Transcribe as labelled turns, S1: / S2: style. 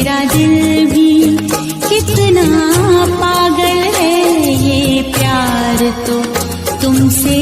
S1: मेरा दिल भी कितना पागल है, ये प्यार तो तुमसे